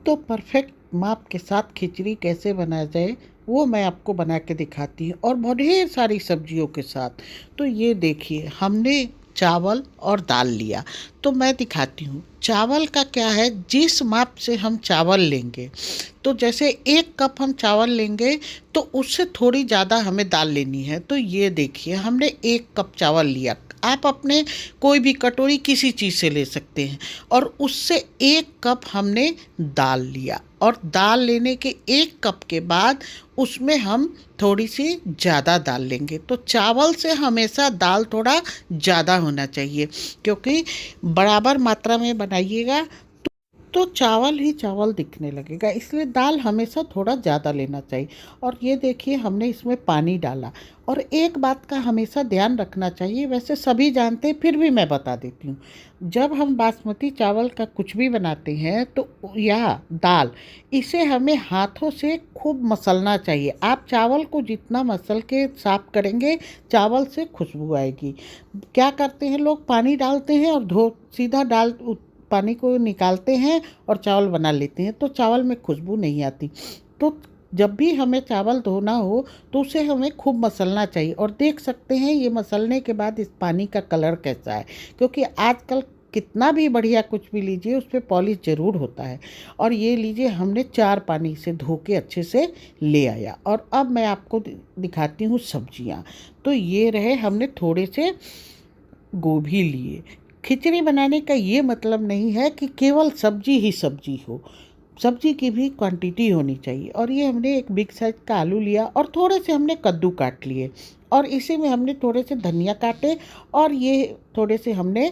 तो परफेक्ट माप के साथ खिचड़ी कैसे बनाया जाए वो मैं आपको बना के दिखाती हूँ, और बहुत ढेर सारी सब्जियों के साथ। तो ये देखिए, हमने चावल और दाल लिया। तो मैं दिखाती हूँ चावल का क्या है। जिस माप से हम चावल लेंगे, तो जैसे 1 कप हम चावल लेंगे तो उससे थोड़ी ज़्यादा हमें दाल लेनी है। तो ये देखिए, हमने 1 कप चावल लिया। आप अपने कोई भी कटोरी किसी चीज़ से ले सकते हैं। और उससे 1 कप हमने दाल लिया, और दाल लेने के 1 कप के बाद उसमें हम थोड़ी सी ज़्यादा दाल लेंगे। तो चावल से हमेशा दाल थोड़ा ज़्यादा होना चाहिए, क्योंकि बराबर मात्रा में बनाइएगा तो चावल ही चावल दिखने लगेगा, इसलिए दाल हमेशा थोड़ा ज़्यादा लेना चाहिए। और ये देखिए, हमने इसमें पानी डाला। और एक बात का हमेशा ध्यान रखना चाहिए, वैसे सभी जानते हैं फिर भी मैं बता देती हूँ। जब हम बासमती चावल का कुछ भी बनाते हैं तो या दाल, इसे हमें हाथों से खूब मसलना चाहिए। आप चावल को जितना मसल के साफ करेंगे, चावल से खुशबू आएगी। क्या करते हैं लोग, पानी डालते हैं और धो सीधा डाल पानी को निकालते हैं और चावल बना लेते हैं, तो चावल में खुशबू नहीं आती। तो जब भी हमें चावल धोना हो तो उसे हमें खूब मसलना चाहिए। और देख सकते हैं ये मसलने के बाद इस पानी का कलर कैसा है, क्योंकि आजकल कितना भी बढ़िया कुछ भी लीजिए उस पर पॉलिश ज़रूर होता है। और ये लीजिए, हमने 4 पानी से धो के अच्छे से ले आया। और अब मैं आपको दिखाती हूँ सब्जियाँ। तो ये रहे, हमने थोड़े से गोभी लिए। खिचड़ी बनाने का ये मतलब नहीं है कि केवल सब्जी ही सब्जी हो, सब्जी की भी क्वांटिटी होनी चाहिए। और ये हमने एक बिग साइज का आलू लिया, और थोड़े से हमने कद्दू काट लिए, और इसी में हमने थोड़े से धनिया काटे। और ये थोड़े से हमने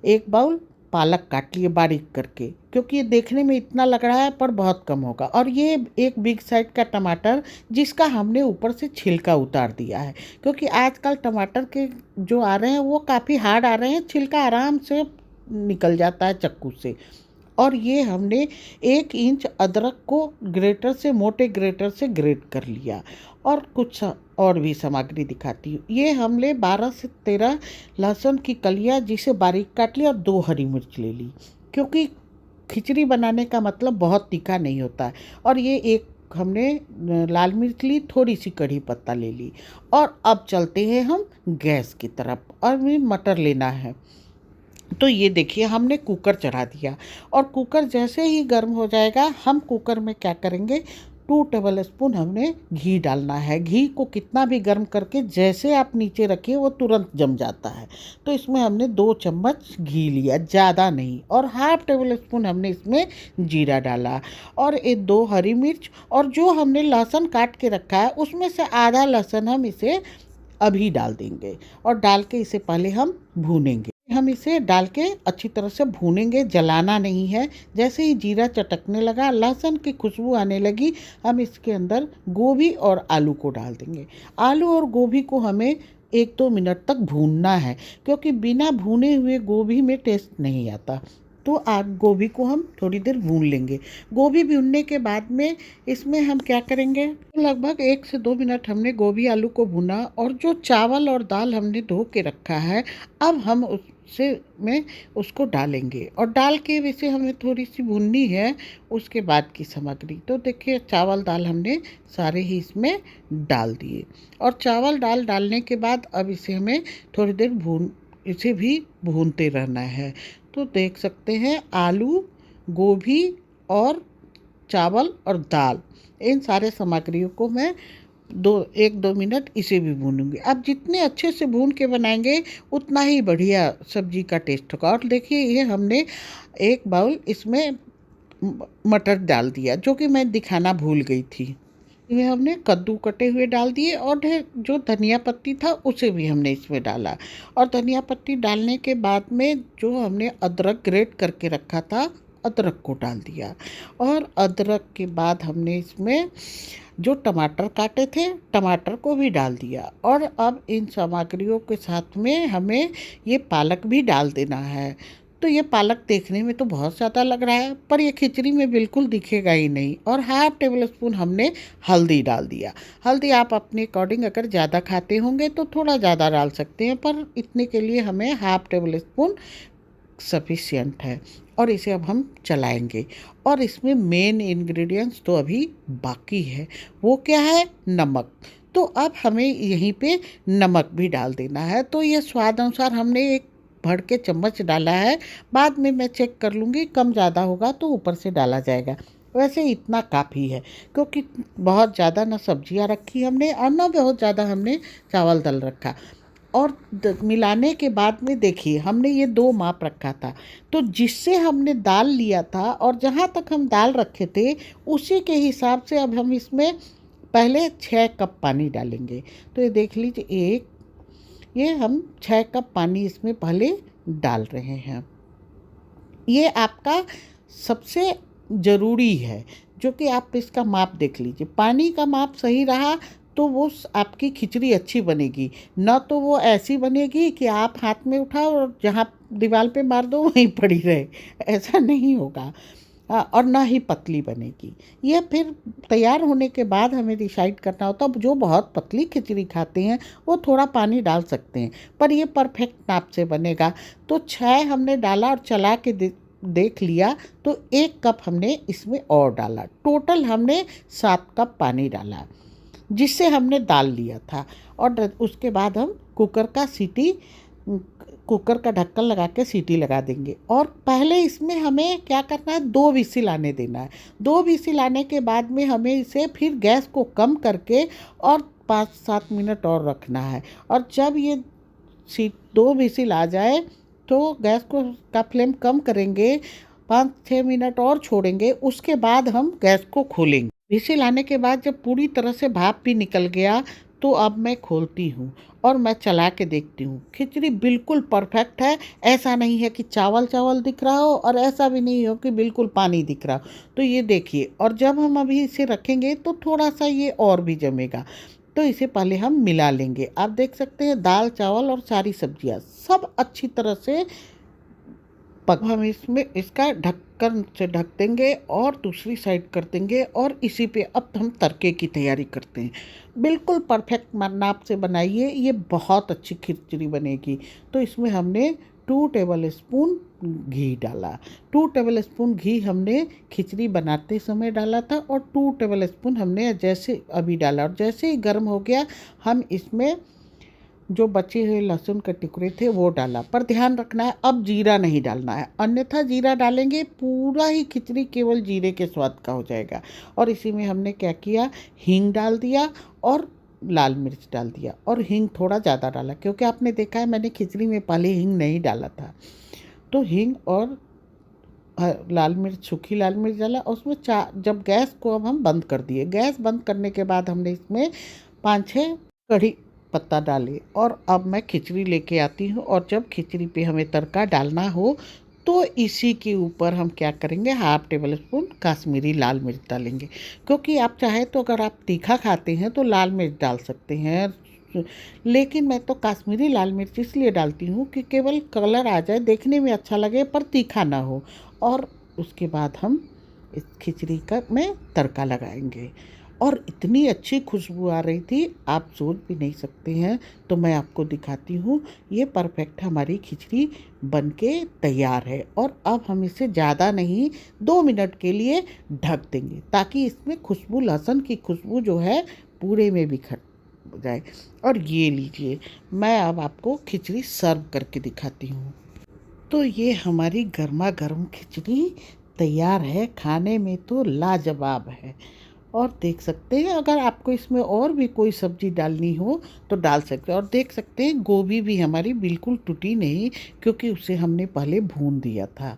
1 बाउल पालक काट लिए बारीक करके, क्योंकि ये देखने में इतना लग रहा है पर बहुत कम होगा। और ये एक बिग साइज का टमाटर, जिसका हमने ऊपर से छिलका उतार दिया है, क्योंकि आजकल टमाटर के जो आ रहे हैं वो काफ़ी हार्ड आ रहे हैं, छिलका आराम से निकल जाता है चक्कू से। और ये हमने 1 इंच अदरक को ग्रेटर से, मोटे ग्रेटर से ग्रेट कर लिया। और कुछ और भी सामग्री दिखाती हूँ। ये हमने 12 से 13 लहसुन की कलियाँ जिसे बारीक काट लिया, और 2 हरी मिर्च ले ली, क्योंकि खिचड़ी बनाने का मतलब बहुत तीखा नहीं होता है। और ये एक हमने लाल मिर्च ली, थोड़ी सी कढ़ी पत्ता ले ली। और अब चलते हैं हम गैस की तरफ, और हमें मटर लेना है। तो ये देखिए, हमने कुकर चढ़ा दिया, और कुकर जैसे ही गर्म हो जाएगा, हम कुकर में क्या करेंगे, 2 टेबल स्पून हमने घी डालना है। घी को कितना भी गर्म करके जैसे आप नीचे रखिए वो तुरंत जम जाता है। तो इसमें हमने 2 चम्मच घी लिया, ज़्यादा नहीं। और ½ टेबल स्पून हमने इसमें जीरा डाला, और ये 2 हरी मिर्च, और जो हमने लहसुन काट के रखा है उसमें से आधा लहसुन हम इसे अभी डाल देंगे। और डाल के इसे पहले हम भूनेंगे। हम इसे डाल के अच्छी तरह से भूनेंगे, जलाना नहीं है। जैसे ही जीरा चटकने लगा, लहसुन की खुशबू आने लगी, हम इसके अंदर गोभी और आलू को डाल देंगे। आलू और गोभी को हमें 1-2 मिनट तक भूनना है, क्योंकि बिना भुने हुए गोभी में टेस्ट नहीं आता। तो आग गोभी को हम थोड़ी देर भून लेंगे। गोभी भूनने के बाद में इसमें हम क्या करेंगे, लगभग 1 से 2 मिनट हमने गोभी आलू को भुना, और जो चावल और दाल हमने धो के रखा है, अब हम उससे में उसको डालेंगे। और डाल के वैसे हमें थोड़ी सी भूननी है उसके बाद की सामग्री। तो देखिए, चावल दाल हमने सारे ही इसमें डाल दिए। और चावल दाल डालने के बाद अब इसे हमें थोड़ी देर इसे भी भूनते रहना है। तो देख सकते हैं, आलू, गोभी और चावल और दाल, इन सारे सामग्रियों को मैं 1-2 मिनट इसे भी भूनूंगी। आप जितने अच्छे से भून के बनाएंगे उतना ही बढ़िया सब्जी का टेस्ट होगा। और देखिए, ये हमने 1 बाउल इसमें मटर डाल दिया, जो कि मैं दिखाना भूल गई थी। इसमें हमने कद्दू कटे हुए डाल दिए, और जो धनिया पत्ती था उसे भी हमने इसमें डाला। और धनिया पत्ती डालने के बाद में जो हमने अदरक ग्रेट करके रखा था, अदरक को डाल दिया। और अदरक के बाद हमने इसमें जो टमाटर काटे थे, टमाटर को भी डाल दिया। और अब इन सामग्रियों के साथ में हमें ये पालक भी डाल देना है। तो ये पालक देखने में तो बहुत ज़्यादा लग रहा है, पर ये खिचड़ी में बिल्कुल दिखेगा ही नहीं। और ½ टेबल स्पून हमने हल्दी डाल दिया। हल्दी आप अपने अकॉर्डिंग अगर ज़्यादा खाते होंगे तो थोड़ा ज़्यादा डाल सकते हैं, पर इतने के लिए हमें ½ टेबल स्पून सफिशिएंट है और इसे अब हम चलाएंगे। और इसमें मेन इंग्रेडिएंट्स तो अभी बाकी है, वो क्या है, नमक। तो अब हमें यहीं पे नमक भी डाल देना है। तो ये स्वाद अनुसार हमने एक भर के चम्मच डाला है, बाद में मैं चेक कर लूँगी, कम ज़्यादा होगा तो ऊपर से डाला जाएगा। वैसे इतना काफ़ी है, क्योंकि बहुत ज़्यादा ना सब्जियां रखी हमने और ना बहुत ज़्यादा हमने चावल दल रखा। और मिलाने के बाद में देखिए हमने ये 2 माप रखा था, तो जिससे हमने दाल लिया था और जहाँ तक हम दाल रखे थे उसी के हिसाब से अब हम इसमें पहले 6 कप पानी डालेंगे। तो ये देख लीजिए, ये हम 6 कप पानी इसमें पहले डाल रहे हैं। ये आपका सबसे ज़रूरी है, जो कि आप इसका माप देख लीजिए। पानी का माप सही रहा तो वो आपकी खिचड़ी अच्छी बनेगी, न तो वो ऐसी बनेगी कि आप हाथ में उठाओ और जहाँ दीवार पे मार दो वहीं पड़ी रहे, ऐसा नहीं होगा। और ना ही पतली बनेगी। ये फिर तैयार होने के बाद हमें डिसाइड करना होता है। जो बहुत पतली खिचड़ी खाते हैं वो थोड़ा पानी डाल सकते हैं, पर ये परफेक्ट नाप से बनेगा। तो 6 हमने डाला और चला के देख लिया तो 1 कप हमने इसमें और डाला। टोटल हमने 7 कप पानी डाला, जिससे हमने दाल लिया था। और उसके बाद हम कुकर का ढक्कन लगा के सीटी लगा देंगे। और पहले इसमें हमें क्या करना है, 2 विसिल आने देना है। 2 विसिल आने के बाद में हमें इसे फिर गैस को कम करके और 5-7 मिनट और रखना है। और जब ये 2 विसिल आ जाए तो गैस का फ्लेम कम करेंगे, 5-6 मिनट और छोड़ेंगे, उसके बाद हम गैस को खोलेंगे। विसिल आने के बाद जब पूरी तरह से भाप भी निकल गया तो अब मैं खोलती हूँ और मैं चला के देखती हूँ। खिचड़ी बिल्कुल परफेक्ट है। ऐसा नहीं है कि चावल चावल दिख रहा हो और ऐसा भी नहीं हो कि बिल्कुल पानी दिख रहा हो। तो ये देखिए, और जब हम अभी इसे रखेंगे तो थोड़ा सा ये और भी जमेगा। तो इसे पहले हम मिला लेंगे। आप देख सकते हैं दाल चावल और सारी सब्जियाँ सब अच्छी तरह से हम इसमें इसका ढक्कन से ढक देंगे और दूसरी साइड कर देंगे। और इसी पे अब हम तड़के की तैयारी करते हैं। बिल्कुल परफेक्ट नाप से बनाइए, ये बहुत अच्छी खिचड़ी बनेगी। तो इसमें हमने 2 टेबल स्पून घी डाला। 2 टेबल स्पून घी हमने खिचड़ी बनाते समय डाला था और 2 टेबल स्पून हमने जैसे अभी डाला। और जैसे ही गर्म हो गया हम इसमें जो बचे हुए लहसुन के टुकड़े थे वो डाला। पर ध्यान रखना है, अब जीरा नहीं डालना है, अन्यथा जीरा डालेंगे पूरा ही खिचड़ी केवल जीरे के स्वाद का हो जाएगा। और इसी में हमने क्या किया, हींग डाल दिया और लाल मिर्च डाल दिया। और हींग थोड़ा ज़्यादा डाला, क्योंकि आपने देखा है मैंने खिचड़ी में पहले हींग नहीं डाला था। तो हींग और लाल मिर्च, सूखी लाल मिर्च डाला। और उसमें जब गैस को अब हम बंद कर दिए। गैस बंद करने के बाद हमने इसमें 5-6 कढ़ी पत्ता डाले। और अब मैं खिचड़ी लेके आती हूँ। और जब खिचड़ी पे हमें तड़का डालना हो तो इसी के ऊपर हम क्या करेंगे, 1/2 टेबल स्पून काश्मीरी लाल मिर्च डालेंगे। क्योंकि आप चाहे तो अगर आप तीखा खाते हैं तो लाल मिर्च डाल सकते हैं, लेकिन मैं तो काश्मीरी लाल मिर्च इसलिए डालती हूँ कि केवल कलर आ जाए, देखने में अच्छा लगे पर तीखा ना हो। और उसके बाद हम इस खिचड़ी का में तड़का लगाएंगे। और इतनी अच्छी खुशबू आ रही थी, आप सोच भी नहीं सकते हैं। तो मैं आपको दिखाती हूँ, ये परफेक्ट हमारी खिचड़ी बनके तैयार है। और अब हम इसे ज़्यादा नहीं, 2 मिनट के लिए ढक देंगे, ताकि इसमें खुशबू, लहसुन की खुशबू जो है पूरे में बिखर जाए। और ये लीजिए, मैं अब आपको खिचड़ी सर्व करके दिखाती हूँ। तो ये हमारी गर्मा गर्म खिचड़ी तैयार है, खाने में तो लाजवाब है। और देख सकते हैं, अगर आपको इसमें और भी कोई सब्ज़ी डालनी हो तो डाल सकते हैं। और देख सकते हैं गोभी भी हमारी बिल्कुल टूटी नहीं, क्योंकि उसे हमने पहले भून दिया था।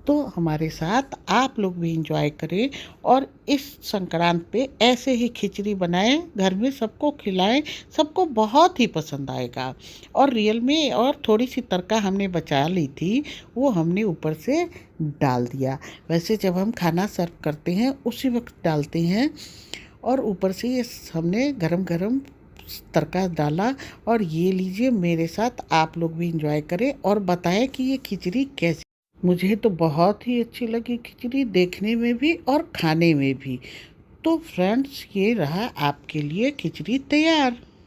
तो हमारे साथ आप लोग भी एंजॉय करें और इस संक्रांत पे ऐसे ही खिचड़ी बनाएं, घर में सबको खिलाएं, सबको बहुत ही पसंद आएगा। और रियल में और थोड़ी सी तड़का हमने बचा ली थी, वो हमने ऊपर से डाल दिया। वैसे जब हम खाना सर्व करते हैं उसी वक्त डालते हैं। और ऊपर से ये हमने गरम गरम तड़का डाला। और ये लीजिए, मेरे साथ आप लोग भी एंजॉय करें और बताएं कि ये खिचड़ी कैसी। मुझे तो बहुत ही अच्छी लगी खिचड़ी, देखने में भी और खाने में भी। तो फ्रेंड्स, ये रहा आपके लिए खिचड़ी तैयार।